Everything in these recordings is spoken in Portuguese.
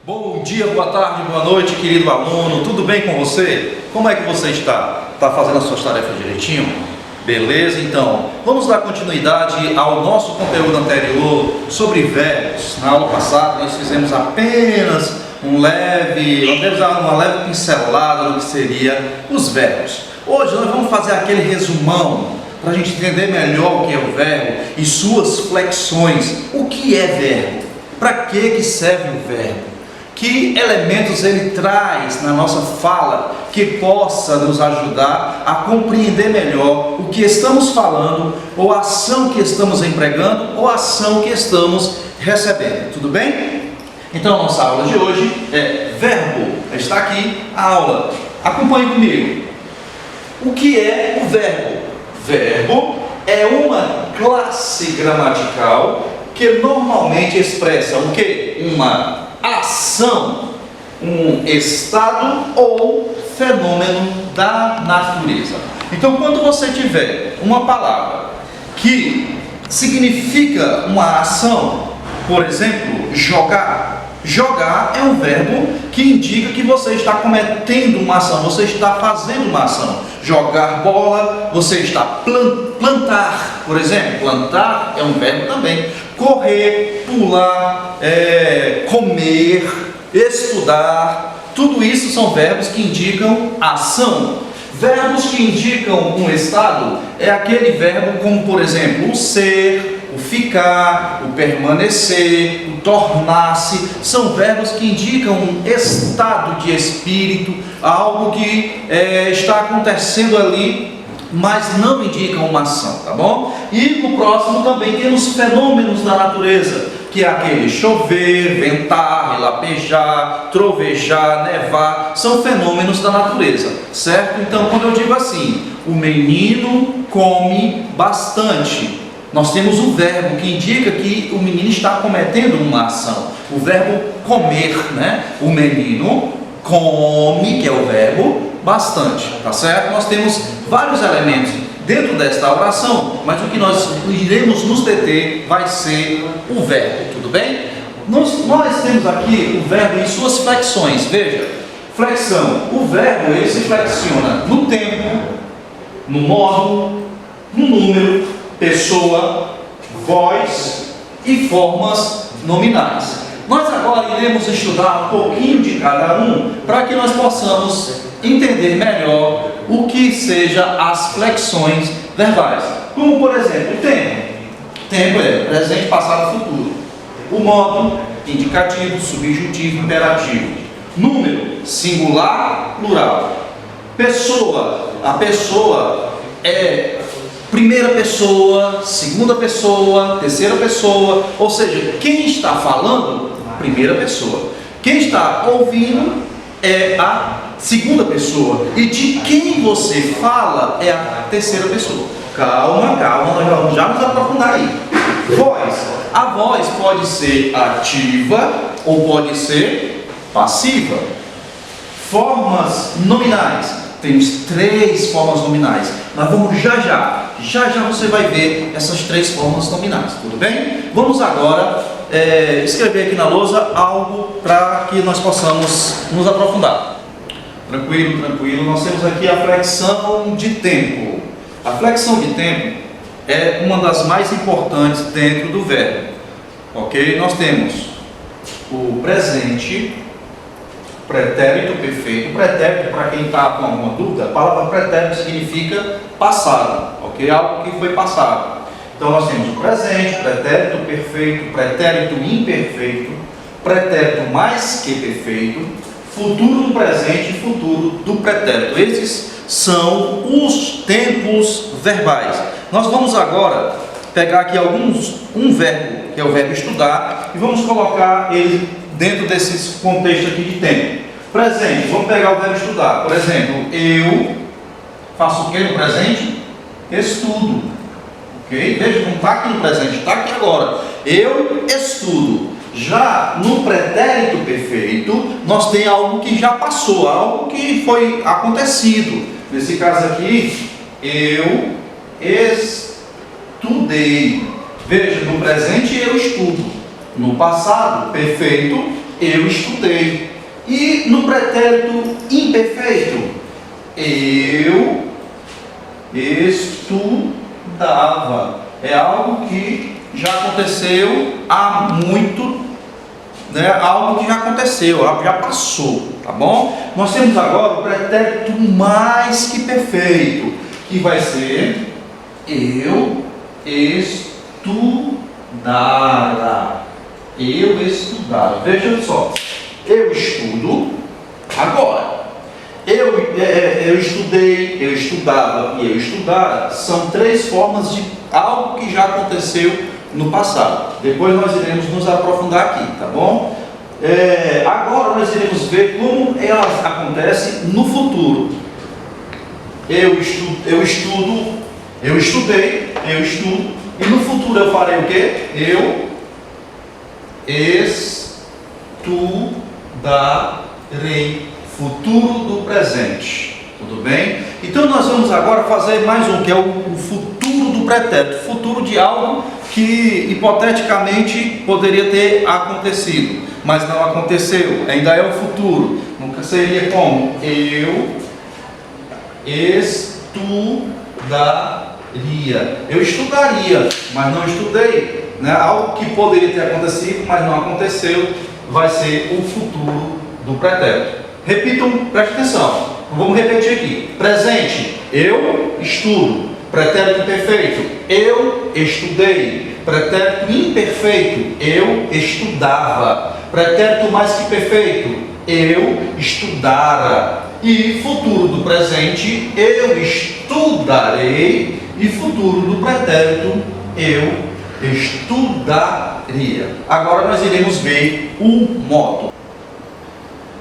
Bom dia, boa tarde, boa noite, querido aluno. Tudo bem com você? Como é que você está? Está fazendo as suas tarefas direitinho? Beleza? Então, vamos dar continuidade ao nosso conteúdo anterior sobre verbos. Na aula passada nós fizemos apenas uma leve pincelada do que seria os verbos. Hoje nós vamos fazer aquele resumão para a gente entender melhor o que é o verbo e suas flexões. O que é verbo? Para que serve o verbo? Que elementos ele traz na nossa fala que possa nos ajudar a compreender melhor o que estamos falando, ou a ação que estamos empregando, ou a ação que estamos recebendo. Tudo bem? Então a nossa aula de hoje é verbo. Está aqui a aula. Acompanhe comigo. O que é o verbo? Verbo é uma classe gramatical que normalmente expressa o quê? Uma ação, um estado ou fenômeno da natureza. Então, quando você tiver uma palavra que significa uma ação, por exemplo, jogar. Jogar é um verbo que indica que você está cometendo uma ação, você está fazendo uma ação. Jogar bola, você está plantar, por exemplo. Plantar é um verbo também. Correr, pular, comer, estudar, tudo isso são verbos que indicam ação. Verbos que indicam um estado é aquele verbo como, por exemplo, o ser, o ficar, o permanecer, o tornar-se. São verbos que indicam um estado de espírito, algo que está acontecendo ali, mas não indicam uma ação, tá bom? E no próximo também temos fenômenos da natureza, que é aquele chover, ventar, relapejar, trovejar, nevar, são fenômenos da natureza, certo? Então, quando eu digo assim, o menino come bastante, nós temos o verbo que indica que o menino está cometendo uma ação, o verbo comer, né? O menino come, que é o verbo, bastante, tá certo? Nós temos vários elementos dentro desta oração, mas o que nós iremos nos deter vai ser o verbo, tudo bem? Nós temos aqui o verbo em suas flexões. Veja, flexão, o verbo ele se flexiona no tempo, no modo, no número, pessoa, voz e formas nominais. Nós agora iremos estudar um pouquinho de cada um para que nós possamos entender melhor o que seja as flexões verbais. Como, por exemplo, o tempo. Tempo é presente, passado, futuro. O modo, indicativo, subjuntivo, imperativo. Número, singular, plural. Pessoa, a pessoa é primeira pessoa, segunda pessoa, terceira pessoa, ou seja, quem está falando, primeira pessoa. Quem está ouvindo é a segunda pessoa. E de quem você fala é a terceira pessoa. Calma, nós vamos já nos aprofundar aí. Voz. A voz pode ser ativa ou pode ser passiva. Formas nominais. Temos 3 formas nominais. Nós vamos já você vai ver essas 3 formas nominais, tudo bem? Vamos agora escrever aqui na lousa algo para que nós possamos nos aprofundar. Tranquilo. Nós temos aqui a flexão de tempo. A flexão de tempo é uma das mais importantes dentro do verbo, ok? Nós temos o presente, pretérito perfeito. Pretérito, para quem está com alguma dúvida, a palavra pretérito significa passado, ok? Algo que foi passado. Então nós temos o presente, pretérito perfeito, pretérito imperfeito, pretérito mais que perfeito, futuro do presente e futuro do pretérito. Esses são os tempos verbais. Nós vamos agora pegar aqui um verbo, que é o verbo estudar, e vamos colocar ele dentro desse contexto aqui de tempo. Presente, vamos pegar o verbo estudar. Por exemplo, eu faço o que no presente? Estudo. Ok? Veja como está aqui no presente, está aqui agora. Eu estudo. Já no pretérito perfeito, nós temos algo que já passou, algo que foi acontecido. Nesse caso aqui, eu estudei. Veja, no presente eu estudo. No passado perfeito, eu estudei. E no pretérito imperfeito, eu estudava. É algo que já aconteceu há muito, né? Algo que já aconteceu, já passou, tá bom? Nós temos agora o pretérito mais que perfeito, que vai ser eu estudara. Eu estudara. Veja só, eu estudo agora. Eu estudei, eu estudava e eu estudara são três formas de algo que já aconteceu no passado. Depois nós iremos nos aprofundar aqui, tá bom? Agora nós iremos ver como elas acontecem no futuro. Eu estudei, eu estudo, e no futuro eu farei o quê? Eu estudarei. Futuro do presente, tudo bem? Então nós vamos agora fazer mais um, que é o futuro do pretérito, futuro de algo que hipoteticamente poderia ter acontecido, mas não aconteceu, ainda é o futuro. Nunca seria como? Eu estudaria. Eu estudaria, mas não estudei, né? Algo que poderia ter acontecido, mas não aconteceu, vai ser o futuro do pretérito. Repitam, preste atenção. Vamos repetir aqui. Presente, eu estudo. Pretérito perfeito, eu estudei. Pretérito imperfeito, eu estudava. Pretérito mais que perfeito, eu estudara. E futuro do presente, eu estudarei. E futuro do pretérito, eu estudaria. Agora nós iremos ver o modo.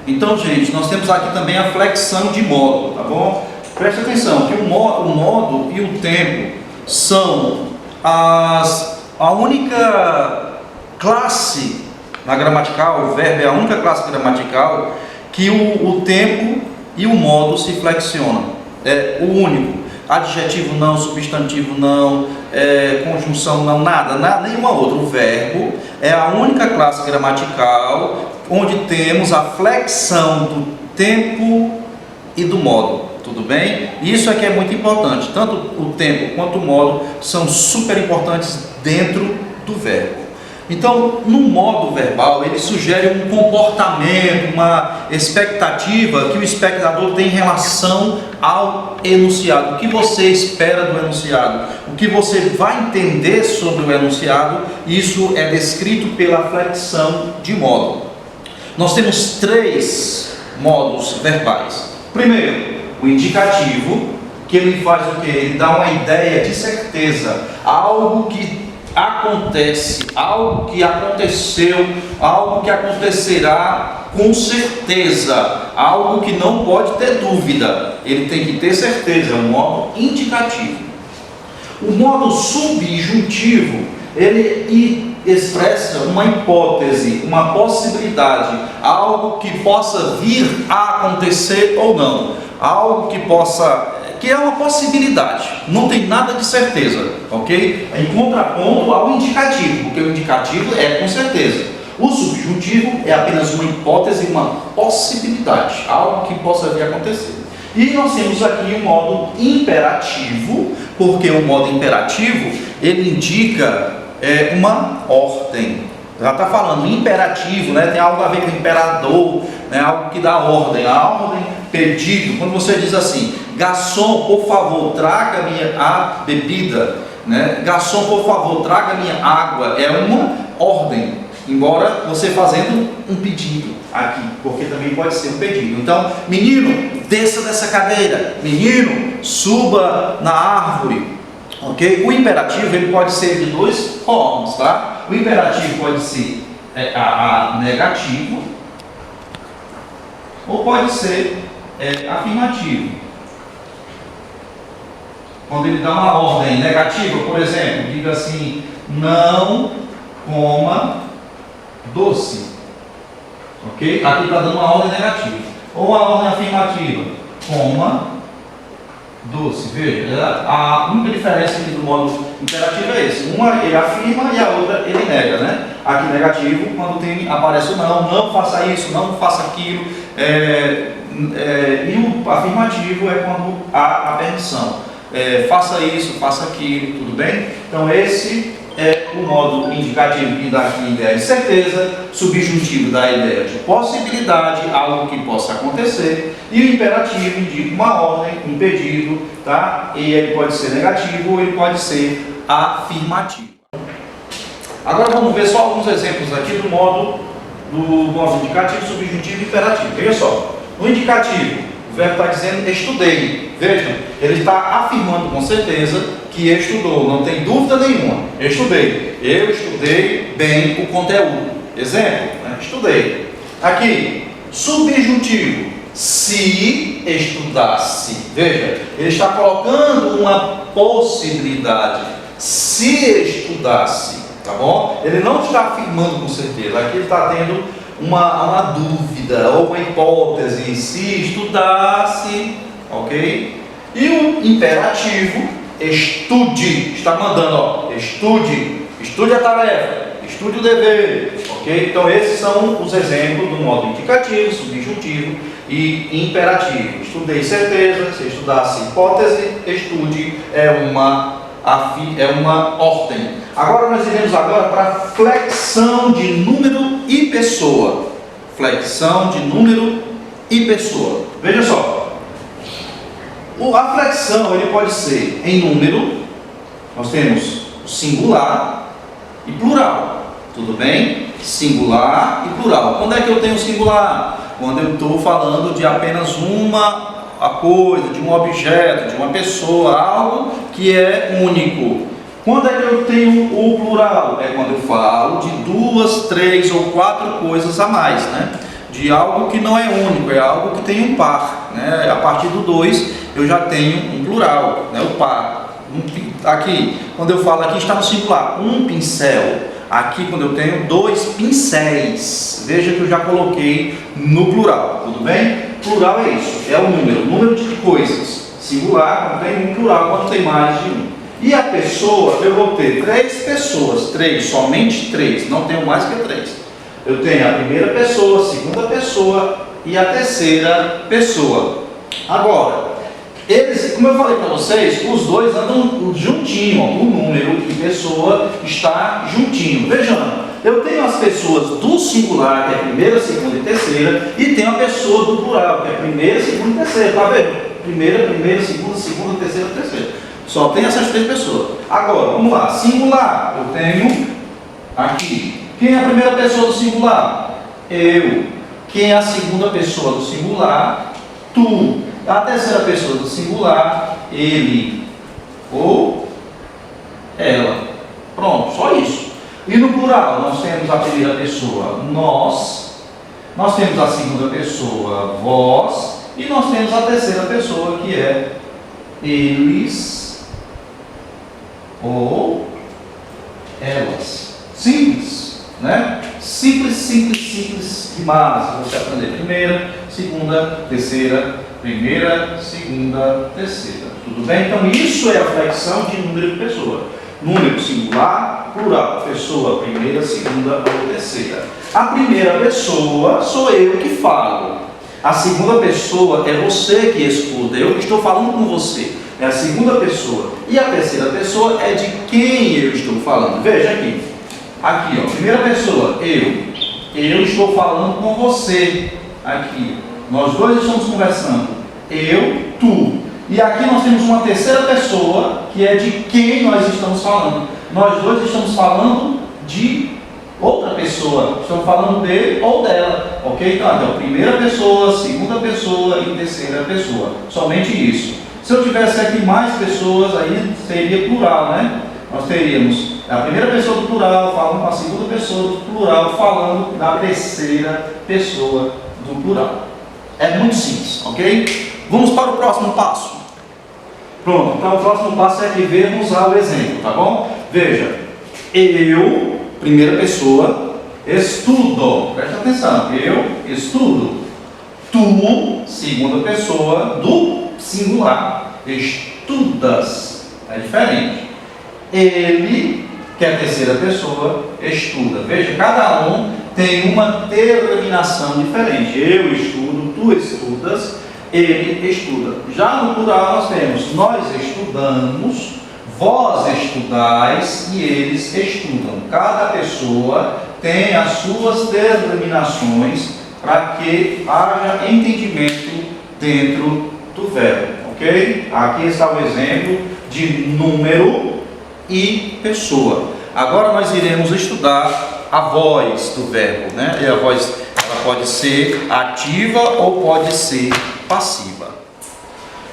Então, gente, nós temos aqui também a flexão de modo, tá bom? Preste atenção que o modo e o tempo são a única classe na gramatical, o verbo é a única classe gramatical que o tempo e o modo se flexionam. É o único. Adjetivo não, substantivo não, conjunção não, nada, nenhuma outra. O verbo é a única classe gramatical onde temos a flexão do tempo e do modo, tudo bem? Isso aqui é muito importante, tanto o tempo quanto o modo são super importantes dentro do verbo. Então, no modo verbal, ele sugere um comportamento, uma expectativa que o espectador tem em relação ao enunciado. O que você espera do enunciado, o que você vai entender sobre o enunciado, isso é descrito pela flexão de modo. Nós temos três modos verbais. Primeiro, o indicativo, que ele faz o quê? Ele dá uma ideia de certeza, algo que acontece, algo que aconteceu, algo que acontecerá com certeza, algo que não pode ter dúvida, ele tem que ter certeza, é um modo indicativo. O modo subjuntivo, ele expressa uma hipótese, uma possibilidade, algo que possa vir a acontecer ou não, algo que é uma possibilidade, não tem nada de certeza, ok? Em contraponto ao indicativo, porque o indicativo é com certeza. O subjuntivo é apenas uma hipótese, uma possibilidade, algo que possa vir a acontecer. E nós temos aqui o modo imperativo, porque o modo imperativo, ele indica uma ordem. Já está falando imperativo, né? Tem algo a ver com imperador, né? Algo que dá ordem. A ordem, pedido, quando você diz assim, garçom, por favor, traga a bebida, né? Garçom, por favor, traga minha água, é uma ordem, embora você fazendo um pedido aqui, porque também pode ser um pedido. Então, menino, desça dessa cadeira, menino, suba na árvore, ok? O imperativo, ele pode ser de duas formas, tá? O imperativo pode ser negativo, ou pode ser afirmativo. Quando ele dá uma ordem negativa, por exemplo, diga assim, não coma doce, ok? Aqui está dando uma ordem negativa. Ou a ordem afirmativa, coma doce. Veja, a única diferença aqui do modo imperativo é esse. Uma ele afirma e a outra ele nega, né? Aqui negativo, quando aparece o não faça isso, não faça aquilo. E o afirmativo é quando há a permissão. Faça isso, faça aquilo, tudo bem? Então esse é o modo indicativo que dá aqui a ideia de certeza, subjuntivo dá a ideia de possibilidade, algo que possa acontecer, e o imperativo indica uma ordem, um pedido, tá? E ele pode ser negativo ou ele pode ser afirmativo. Agora vamos ver só alguns exemplos aqui do modo indicativo, subjuntivo e imperativo. Veja só, no indicativo, o verbo está dizendo estudei. Vejam, ele está afirmando com certeza que estudou, não tem dúvida nenhuma. Estudei. Eu estudei bem o conteúdo. Exemplo, né? Estudei. Aqui, subjuntivo. Se estudasse. Veja, ele está colocando uma possibilidade. Se estudasse, tá bom? Ele não está afirmando com certeza. Aqui ele está tendo uma dúvida ou uma hipótese. Se estudasse, ok? E o imperativo, estude, está mandando, ó, estude a tarefa, estude o dever, ok? Então esses são os exemplos do modo indicativo, subjuntivo e imperativo. Estudei certeza, se estudasse hipótese, estude é uma ordem. Agora nós iremos para flexão de número e pessoa. Flexão de número e pessoa. Veja só. A flexão ele pode ser em número, nós temos singular e plural, tudo bem? Singular e plural. Quando é que eu tenho singular? Quando eu estou falando de apenas uma coisa, de um objeto, de uma pessoa, algo que é único. Quando é que eu tenho o plural? É quando eu falo de 2, 3 ou 4 coisas a mais, né? De algo que não é único, é algo que tem um par, né? A partir do 2 eu já tenho um plural, né? O par. Aqui, quando eu falo aqui está no singular, um pincel. Aqui quando eu tenho 2 pincéis, veja que eu já coloquei no plural, tudo bem? Plural é isso, é o número de coisas. Singular quando tem um, plural quando tem mais de um. E a pessoa, eu vou ter 3 pessoas, somente 3, não tenho mais que 3. Eu tenho a primeira pessoa, a segunda pessoa e a terceira pessoa. Agora, eles, como eu falei para vocês, os dois andam juntinho, ó, o número e pessoa está juntinho. Vejam, eu tenho as pessoas do singular, que é a primeira, segunda e terceira, e tenho a pessoa do plural, que é a primeira, segunda e terceira, tá vendo? Primeira, segunda, terceira. Só tem essas 3 pessoas. Agora, vamos lá, singular, eu tenho aqui. Quem é a primeira pessoa do singular? Eu. Quem é a segunda pessoa do singular? Tu. A terceira pessoa do singular? Ele ou ela. Pronto, só isso. E no plural, nós temos a primeira pessoa, nós. Nós temos a segunda pessoa, vós. E nós temos a terceira pessoa, que é eles ou elas. Simples. Né? Simples demais. Você aprender primeira, segunda, terceira, primeira, segunda, terceira. Tudo bem? Então isso é a flexão de número de pessoa. Número singular, plural. Pessoa, primeira, segunda ou terceira. A primeira pessoa sou eu que falo. A segunda pessoa é você que escuta. Eu que estou falando com você. É a segunda pessoa. E a terceira pessoa é de quem eu estou falando. Veja aqui. Aqui, ó, primeira pessoa, eu. Eu estou falando com você. Aqui, nós dois estamos conversando. Eu, tu. E aqui nós temos uma terceira pessoa, que é de quem nós estamos falando. Nós dois estamos falando de outra pessoa. Estamos falando dele ou dela. Ok? Então, primeira pessoa, segunda pessoa e terceira pessoa. Somente isso. Se eu tivesse aqui mais pessoas, aí seria plural, né? Nós teríamos a primeira pessoa do plural falando com a segunda pessoa do plural falando da terceira pessoa do plural. É muito simples, ok? Vamos para o próximo passo. Pronto, então o próximo passo é que vermos o exemplo, tá bom? Veja, eu, primeira pessoa, estudo. Presta atenção, eu estudo. Tu, segunda pessoa do singular. estudas. É diferente. Ele, que é a terceira pessoa, estuda. Veja, cada um tem uma terminação diferente. Eu estudo, tu estudas, ele estuda. Já no plural nós temos nós estudamos, vós estudais e eles estudam. Cada pessoa tem as suas terminações para que haja entendimento dentro do verbo, ok? Aqui está o exemplo de número e pessoa. Agora nós iremos estudar a voz do verbo, né? E a voz ela pode ser ativa ou pode ser passiva.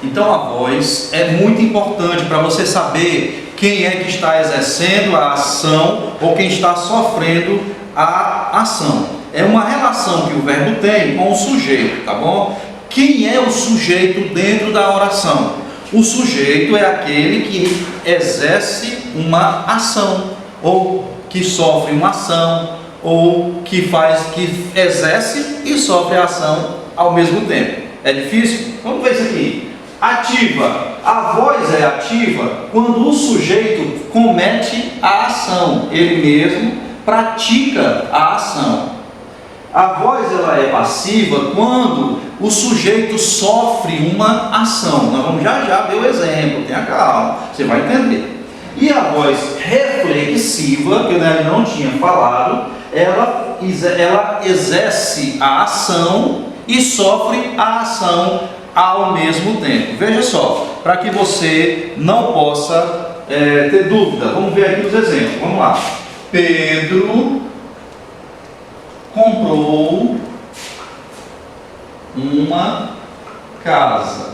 Então a voz é muito importante para você saber quem é que está exercendo a ação ou quem está sofrendo a ação. É uma relação que o verbo tem com o sujeito, tá bom? Quem é o sujeito dentro da oração? O sujeito é aquele que exerce uma ação, ou que sofre uma ação, ou que exerce e sofre a ação ao mesmo tempo. É difícil? Vamos ver isso aqui. Ativa. A voz é ativa quando o sujeito comete a ação, ele mesmo pratica a ação. A voz ela é passiva quando o sujeito sofre uma ação. Nós vamos já ver o exemplo, tenha calma, você vai entender. E a voz reflexiva, que eu não tinha falado, ela exerce a ação e sofre a ação ao mesmo tempo. Veja só, para que você não possa ter dúvida, vamos ver aqui os exemplos. Vamos lá. Pedro comprou uma casa.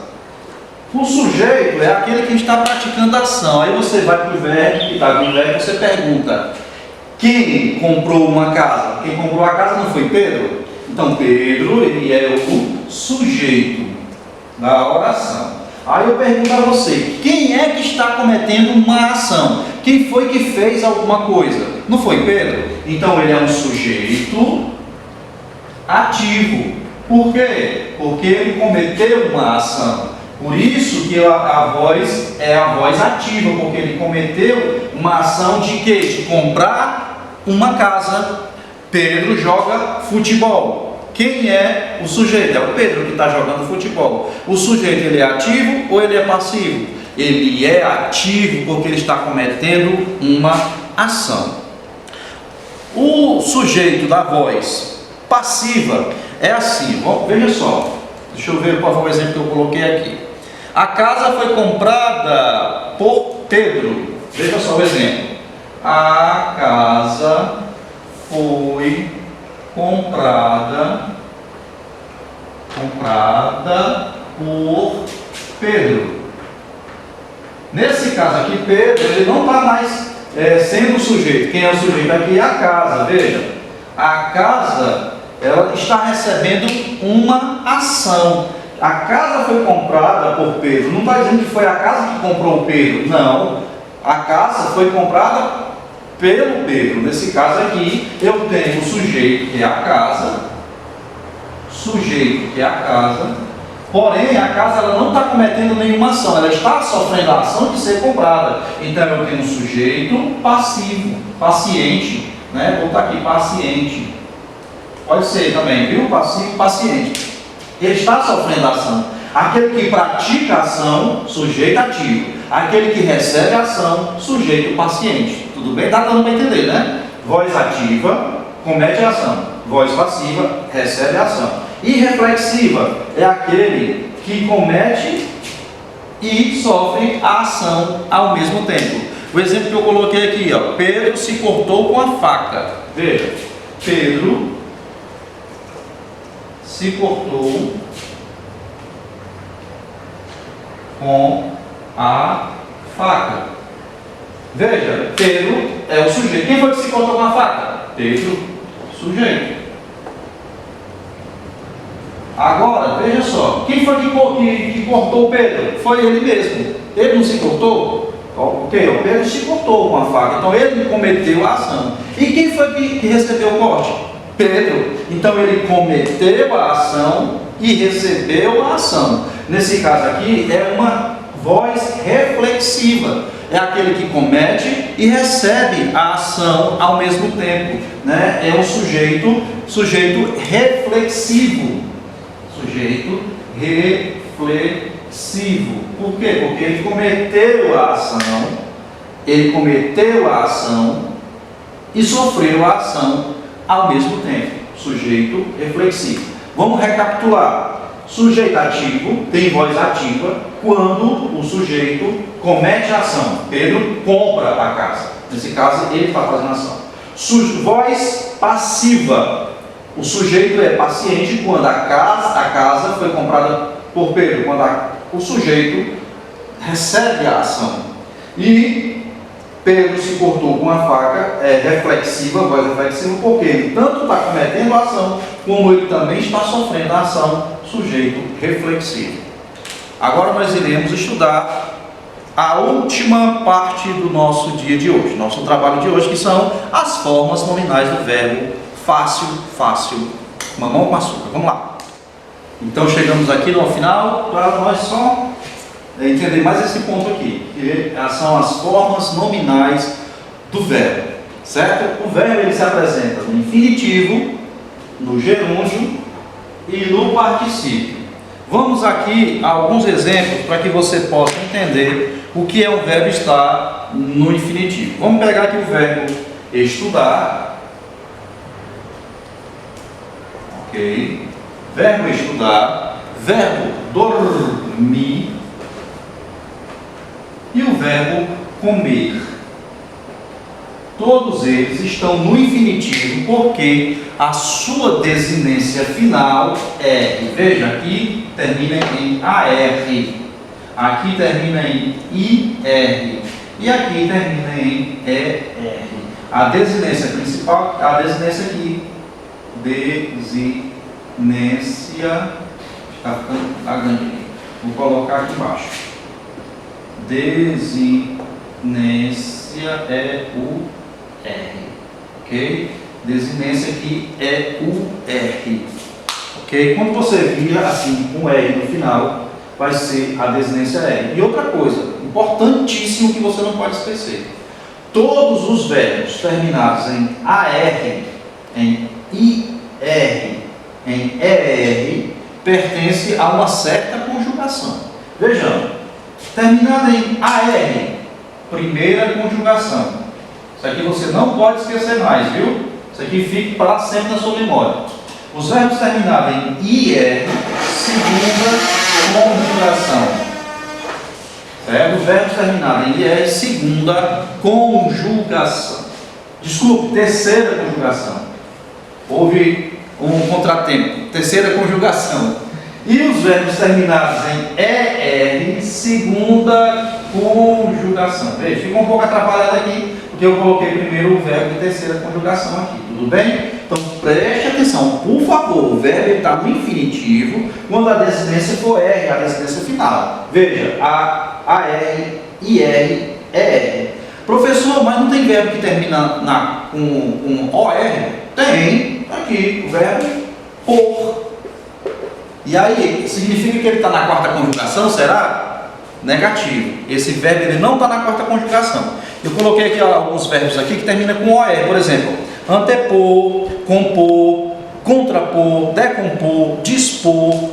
O sujeito é aquele que está praticando a ação. Aí você vai para o verbo, que está no verbo, você pergunta: quem comprou uma casa? Quem comprou a casa não foi Pedro? Então Pedro, ele é o sujeito da oração. Aí eu pergunto a você: quem é que está cometendo uma ação? Quem foi que fez alguma coisa? Não foi Pedro? Então ele é um sujeito ativo. Por quê? Porque ele cometeu uma ação. Por isso que a voz é a voz ativa, porque ele cometeu uma ação de quê? De comprar uma casa. Pedro joga futebol. Quem é o sujeito? É o Pedro que está jogando futebol. O sujeito ele é ativo ou ele é passivo? Ele é ativo porque ele está cometendo uma ação. O sujeito da voz passiva é assim, veja só. Deixa eu ver qual foi o exemplo que eu coloquei aqui. A casa foi comprada por Pedro. Veja só o exemplo. A casa foi comprada por Pedro. Nesse caso aqui, Pedro, ele não está mais sendo o sujeito. Quem é o sujeito aqui é a casa. Veja, a casa ela está recebendo uma ação. A casa foi comprada por Pedro. Não está dizendo que foi a casa que comprou o Pedro. Não. A casa foi comprada pelo Pedro. Nesse caso aqui, eu tenho o sujeito que é a casa. Sujeito que é a casa. Porém, a casa ela não está cometendo nenhuma ação. Ela está sofrendo a ação de ser comprada. Então, eu tenho um sujeito passivo. Paciente. Né? Vou botar aqui, paciente. Pode ser também, viu? Passivo, paciente. Ele está sofrendo a ação. Aquele que pratica a ação, sujeito ativo. Aquele que recebe a ação, sujeito paciente. Tudo bem? Está dando para entender, né? Voz ativa, comete a ação. Voz passiva, recebe a ação. E reflexiva é aquele que comete e sofre a ação ao mesmo tempo. O exemplo que eu coloquei aqui, ó, Pedro se cortou com a faca. Veja, Pedro se cortou com a faca. Veja, Pedro é o sujeito. Quem foi que se cortou com a faca? Pedro, sujeito. Agora, veja só, quem foi que cortou Pedro? Foi ele mesmo. Ele não se cortou? Ok, o Pedro se cortou com a faca, então ele cometeu a ação. E quem foi que recebeu o corte? Pedro. Então ele cometeu a ação e recebeu a ação. Nesse caso aqui é uma Voz reflexiva é aquele que comete e recebe a ação ao mesmo tempo, né? É um sujeito reflexivo. Sujeito reflexivo. Por quê? Porque ele cometeu a ação e sofreu a ação ao mesmo tempo. Sujeito reflexivo. Vamos recapitular. Sujeito ativo tem voz ativa quando o sujeito comete a ação. Pedro compra a casa. Nesse caso, ele está fazendo a ação. Voz passiva. O sujeito é paciente quando a casa foi comprada por Pedro, quando o sujeito recebe a ação. E Pedro se cortou com a faca, reflexiva, voz reflexiva, porque ele tanto está cometendo a ação, como ele também está sofrendo a ação, sujeito reflexivo. Agora nós iremos estudar a última parte do nosso dia de hoje, nosso trabalho de hoje, que são as formas nominais do verbo fácil, mamão com açúcar. Vamos lá. Então chegamos aqui no final para nós só entender mais esse ponto aqui, que são as formas nominais do verbo, certo? O verbo ele se apresenta no infinitivo, no gerúndio e no particípio. Vamos aqui a alguns exemplos para que você possa entender o que é um verbo estar no infinitivo. Vamos pegar aqui o verbo estudar, ok? Verbo estudar, verbo dormir e o verbo comer. Todos eles estão no infinitivo porque a sua desinência final é, veja, aqui termina em AR, aqui termina em IR e aqui termina em ER. A desinência principal, a desinência aqui, desinência, está ficando grande aqui, vou colocar aqui embaixo. Desinência é o R, ok? Desinência aqui é o R, ok? Quando você vira assim com R no final, vai ser a desinência R. E outra coisa, importantíssimo que você não pode esquecer: todos os verbos terminados em AR, em IR, em ER, pertencem a uma certa conjugação. Vejamos, terminado em AR, primeira conjugação. Isso aqui você não pode esquecer mais, viu? Isso aqui fica para sempre na sua memória. Os verbos terminados em IR, segunda conjugação. Os verbos terminados em IR, segunda conjugação. Desculpe, terceira conjugação. Houve um contratempo. Terceira conjugação. E os verbos terminados em ER, segunda conjugação. Veja, ficou um pouco atrapalhado aqui, porque eu coloquei primeiro o verbo de terceira conjugação aqui, tudo bem? Então preste atenção, por favor, o verbo está no infinitivo quando a desinência for R, a desinência final. Veja, AR, IR, ER. Professor, mas não tem verbo que termina com OR? Tem, aqui, o verbo por. E aí, significa que ele está na quarta conjugação, será? Negativo. Esse verbo ele não está na quarta conjugação. Eu coloquei aqui alguns verbos aqui que terminam com OR, por exemplo, antepor, compor, contrapor, decompor, dispor,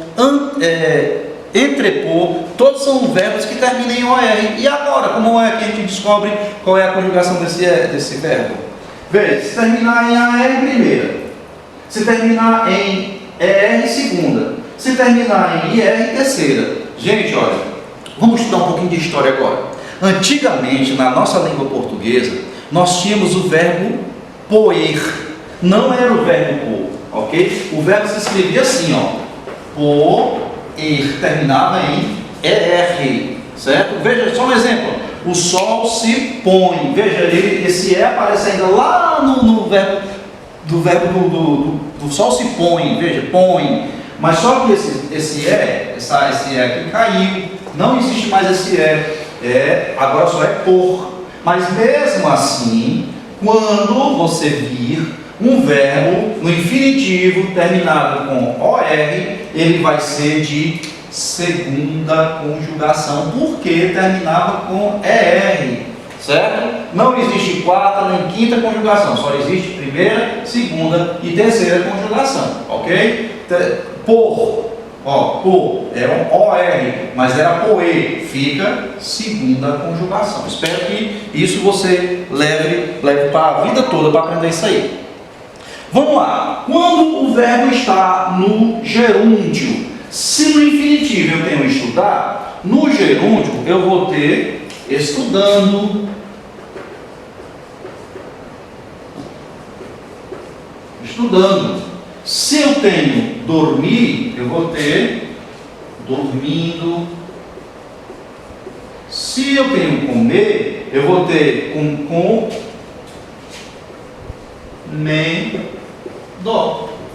entrepor, todos são verbos que terminam em OR. E agora, como é que a gente descobre qual é a conjugação desse verbo? Veja, se terminar em AR, primeira. Se terminar em ER, segunda. Se terminar em IR, terceira. Gente, olha, vamos estudar um pouquinho de história agora. Antigamente, na nossa língua portuguesa, nós tínhamos o verbo poer. Não era o verbo pôr, ok? O verbo se escrevia assim, ó. Poer, terminava em ER, certo? Veja, só um exemplo. O sol se põe. Veja, esse E aparece ainda lá no verbo do sol se põe. Veja, põe. Mas só que esse E aqui caiu. Não existe mais esse E. Agora só é por. Mas mesmo assim, quando você vir um verbo no infinitivo terminado com OR, ele vai ser de segunda conjugação, porque terminava com ER, certo? Não existe quarta nem quinta conjugação, só existe primeira, segunda e terceira conjugação, ok? Por, por, era um OR, mas era POE, fica segunda conjugação. Espero que isso você leve para a vida toda para aprender isso aí. Vamos lá. Quando o verbo está no gerúndio, se no infinitivo eu tenho estudar, no gerúndio eu vou ter estudando, estudando. Se eu tenho dormir, eu vou ter dormindo. Se eu tenho comer, eu vou ter comendo,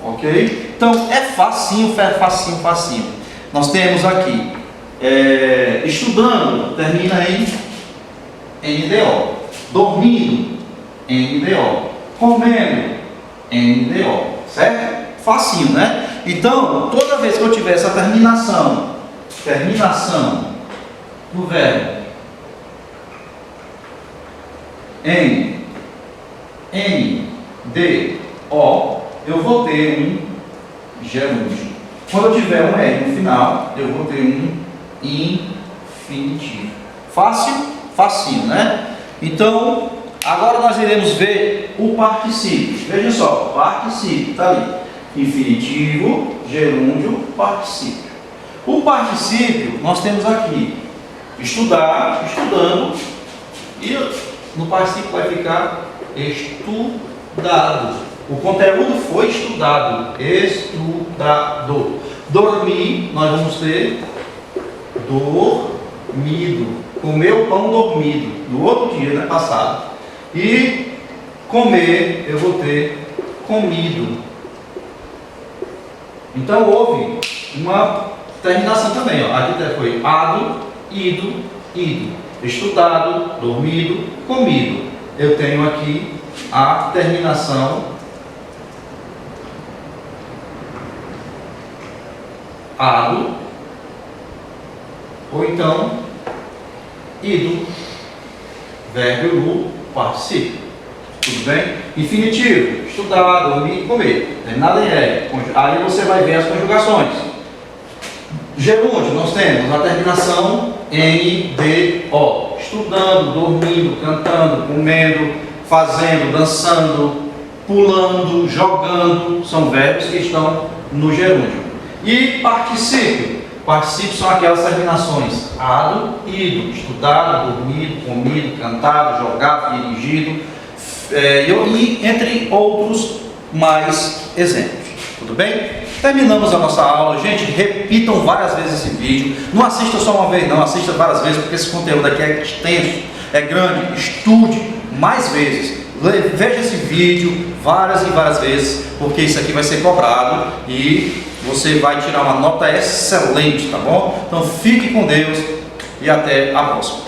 ok? Então é facinho, facinho, facinho. Nós temos aqui estudando, termina em NDO. Dormindo, NDO. Comendo, NDO. Certo? Facinho, né? Então, toda vez que eu tiver essa terminação do verbo em NDO, eu vou ter um gerúndio. Quando eu tiver um R no final, eu vou ter um infinitivo. Fácil? Facinho, né? Então, agora nós iremos ver o particípio. Veja só, particípio, está ali. Infinitivo, gerúndio, particípio. O particípio, nós temos aqui estudar, estudando, e no particípio vai ficar estudado. O conteúdo foi estudado, estudado. Dormir, nós vamos ter dormido. Comer o pão dormido, no outro dia, né, passado. E comer, eu vou ter comido. Então houve uma terminação também, ó. Aqui foi ado, ido, ido. Estudado, dormido, comido. Eu tenho aqui a terminação ado, ou então ido, verbo no particípio. Tudo bem? Infinitivo, estudar, dormir, comer. Terminado em R. Aí você vai ver as conjugações. Gerúndio, nós temos a terminação NDO. Estudando, dormindo, cantando, comendo, fazendo, dançando, pulando, jogando. São verbos que estão no gerúndio. E particípio. Particípios são aquelas terminações ado, ido, estudado, dormido, comido, cantado, jogado, dirigido, e entre outros mais exemplos. Tudo bem? Terminamos a nossa aula. Gente, repitam várias vezes esse vídeo. Não assista só uma vez, não. Assista várias vezes, porque esse conteúdo aqui é extenso, é grande. Estude mais vezes. Veja esse vídeo várias e várias vezes, porque isso aqui vai ser cobrado e você vai tirar uma nota excelente, tá bom? Então fique com Deus e até a próxima.